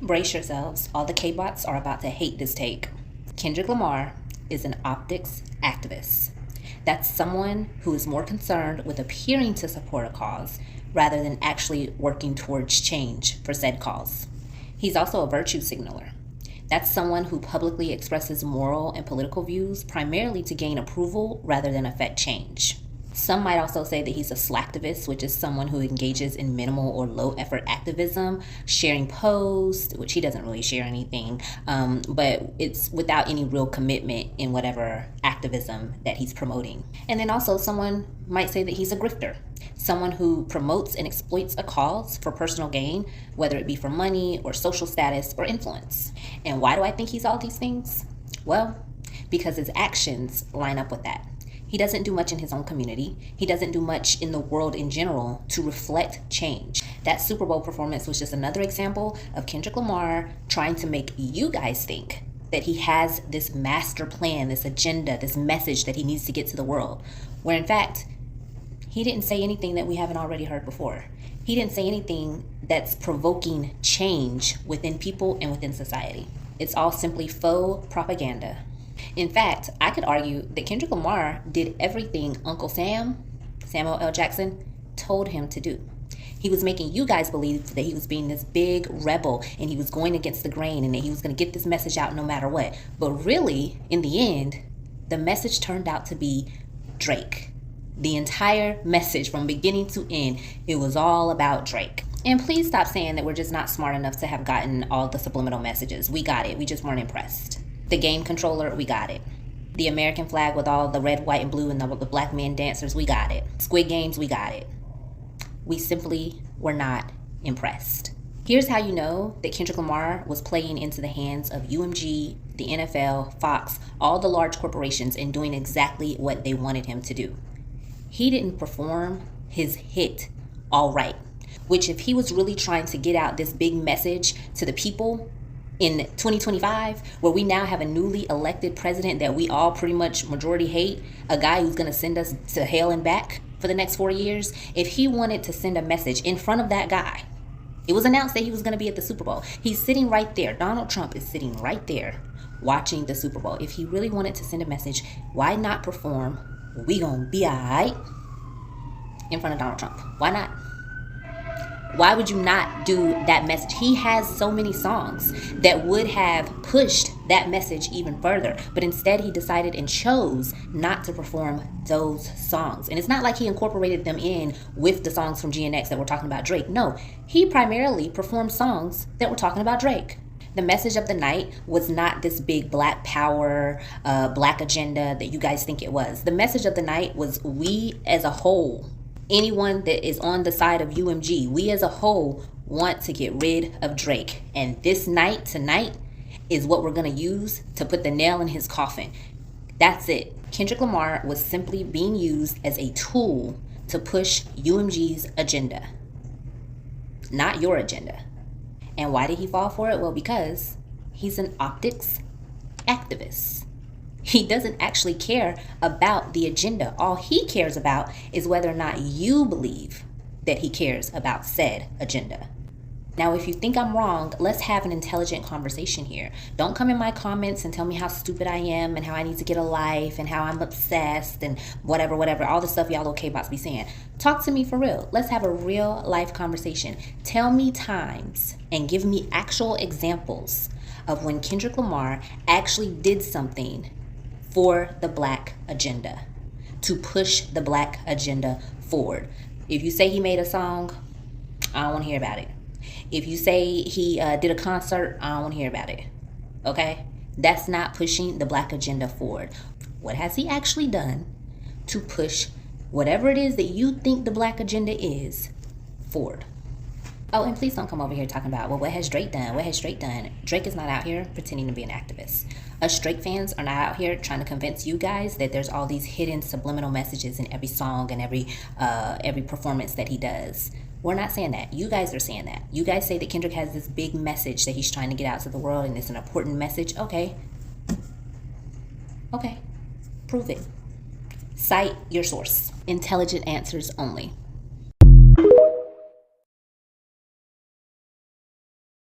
Brace yourselves, all the K-bots are about to hate this take. Kendrick Lamar is an optics activist. That's someone who is more concerned with appearing to support a cause rather than actually working towards change for said cause. He's also a virtue signaler. That's someone who publicly expresses moral and political views primarily to gain approval rather than affect change. Some might also say that he's a slacktivist, which is someone who engages in minimal or low effort activism, sharing posts, which he doesn't really share anything, but it's without any real commitment in whatever activism that he's promoting. And then also someone might say that he's a grifter, someone who promotes and exploits a cause for personal gain, whether it be for money or social status or influence. And why do I think he's all these things? Well, because his actions line up with that. He doesn't do much in his own community. He doesn't do much in the world in general to reflect change. That Super Bowl performance was just another example of Kendrick Lamar trying to make you guys think that he has this master plan, this agenda, this message that he needs to get to the world, where in fact, he didn't say anything that we haven't already heard before. He didn't say anything that's provoking change within people and within society. It's all simply faux propaganda. In fact, I could argue that Kendrick Lamar did everything Uncle Sam, Samuel L. Jackson, told him to do. He was making you guys believe that he was being this big rebel and he was going against the grain and that he was going to get this message out no matter what. But really, in the end, the message turned out to be Drake. The entire message from beginning to end, it was all about Drake. And please stop saying that we're just not smart enough to have gotten all the subliminal messages. We got it. We just weren't impressed. The game controller, we got it. The American flag with all the red, white, and blue and the black men dancers, we got it. Squid Games, we got it. We simply were not impressed. Here's how you know that Kendrick Lamar was playing into the hands of UMG, the NFL, Fox, all the large corporations and doing exactly what they wanted him to do. He didn't perform his hit all right, which if he was really trying to get out this big message to the people in 2025, where we now have a newly elected president that we all pretty much majority hate, a guy who's going to send us to hell and back for the next 4 years, if he wanted to send a message in front of that guy, it was announced that he was going to be at the Super Bowl. He's sitting right there. Donald Trump is sitting right there watching the Super Bowl. If he really wanted to send a message, why not perform "We Gonna Be Alright" in front of Donald Trump? Why not? Why would you not do that message? He has so many songs that would have pushed that message even further. But instead, he decided and chose not to perform those songs. And it's not like he incorporated them in with the songs from GNX that were talking about Drake. No, he primarily performed songs that were talking about Drake. The message of the night was not this big black power, black agenda that you guys think it was. The message of the night was we as a whole, anyone that is on the side of UMG, we as a whole want to get rid of Drake. And this night, tonight, is what we're going to use to put the nail in his coffin. That's it. Kendrick Lamar was simply being used as a tool to push UMG's agenda, not your agenda. And why did he fall for it? Well, because he's an optics activist. He doesn't actually care about the agenda. All he cares about is whether or not you believe that he cares about said agenda. Now, if you think I'm wrong, let's have an intelligent conversation here. Don't come in my comments and tell me how stupid I am and how I need to get a life and how I'm obsessed and whatever, all the stuff y'all okay bots be saying. Talk to me for real. Let's have a real life conversation. Tell me times and give me actual examples of when Kendrick Lamar actually did something for the black agenda, to push the black agenda forward. If you say he made a song, I don't want to hear about it. If you say he did a concert, I don't want to hear about it. Okay? That's not pushing the black agenda forward. What has he actually done to push whatever it is that you think the black agenda is forward? Oh, and please don't come over here talking about, well, what has Drake done? What has Drake done? Drake is not out here pretending to be an activist. Us Drake fans are not out here trying to convince you guys that there's all these hidden subliminal messages in every song and every performance that he does. We're not saying that. You guys are saying that. You guys say that Kendrick has this big message that he's trying to get out to the world and it's an important message. Okay. Prove it. Cite your source. Intelligent answers only.